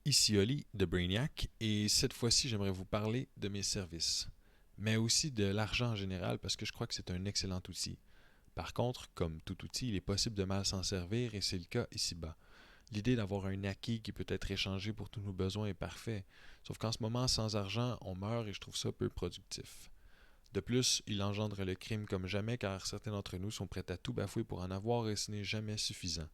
Ici Oli de Brainiac et cette fois-ci j'aimerais vous parler de mes services, mais aussi de l'argent en général parce que je crois que c'est un excellent outil. Par contre, comme tout outil, il est possible de mal s'en servir et c'est le cas ici-bas. L'idée d'avoir un acquis qui peut être échangé pour tous nos besoins est parfait, sauf qu'en ce moment, sans argent, on meurt et je trouve ça peu productif. De plus, il engendre le crime comme jamais car certains d'entre nous sont prêts à tout bafouer pour en avoir et ce n'est jamais suffisant.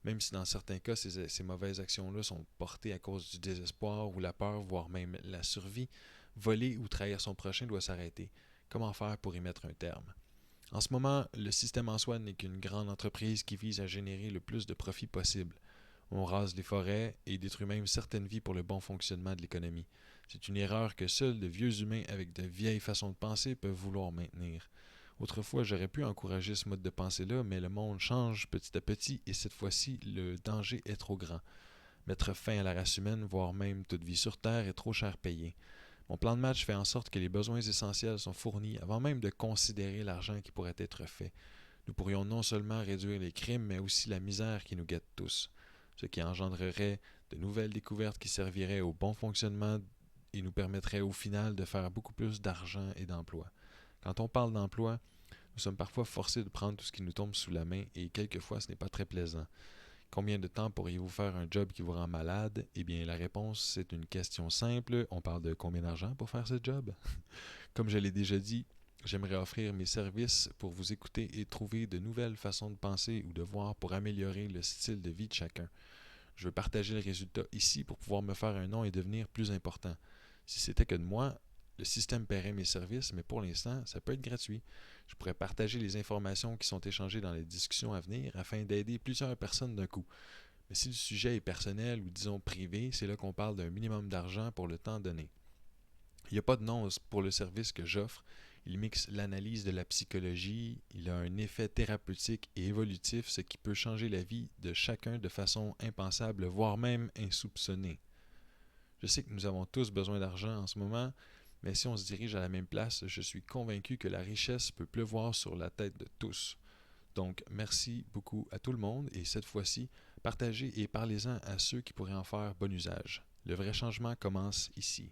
Même si dans certains cas, ces mauvaises actions-là sont portées à cause du désespoir ou la peur, voire même la survie, voler ou trahir son prochain doit s'arrêter. Comment faire pour y mettre un terme? En ce moment, le système en soi n'est qu'une grande entreprise qui vise à générer le plus de profit possible. On rase les forêts et détruit même certaines vies pour le bon fonctionnement de l'économie. C'est une erreur que seuls de vieux humains avec de vieilles façons de penser peuvent vouloir maintenir. Autrefois, j'aurais pu encourager ce mode de pensée-là, mais le monde change petit à petit et cette fois-ci, le danger est trop grand. Mettre fin à la race humaine, voire même toute vie sur Terre, est trop cher payé. Mon plan de match fait en sorte que les besoins essentiels sont fournis avant même de considérer l'argent qui pourrait être fait. Nous pourrions non seulement réduire les crimes, mais aussi la misère qui nous guette tous, ce qui engendrerait de nouvelles découvertes qui serviraient au bon fonctionnement et nous permettraient au final de faire beaucoup plus d'argent et d'emplois. Quand on parle d'emploi, nous sommes parfois forcés de prendre tout ce qui nous tombe sous la main et quelquefois ce n'est pas très plaisant. Combien de temps pourriez-vous faire un job qui vous rend malade? Eh bien, la réponse, c'est une question simple. On parle de combien d'argent pour faire ce job? Comme je l'ai déjà dit, j'aimerais offrir mes services pour vous écouter et trouver de nouvelles façons de penser ou de voir pour améliorer le style de vie de chacun. Je veux partager le résultat ici pour pouvoir me faire un nom et devenir plus important. Si c'était que de moi, le système paierait mes services, mais pour l'instant, ça peut être gratuit. Je pourrais partager les informations qui sont échangées dans les discussions à venir afin d'aider plusieurs personnes d'un coup. Mais si le sujet est personnel ou disons privé, c'est là qu'on parle d'un minimum d'argent pour le temps donné. Il n'y a pas de nom pour le service que j'offre. Il mixe l'analyse de la psychologie, il a un effet thérapeutique et évolutif, ce qui peut changer la vie de chacun de façon impensable, voire même insoupçonnée. Je sais que nous avons tous besoin d'argent en ce moment, mais si on se dirige à la même place, je suis convaincu que la richesse peut pleuvoir sur la tête de tous. Donc, merci beaucoup à tout le monde et cette fois-ci, partagez et parlez-en à ceux qui pourraient en faire bon usage. Le vrai changement commence ici.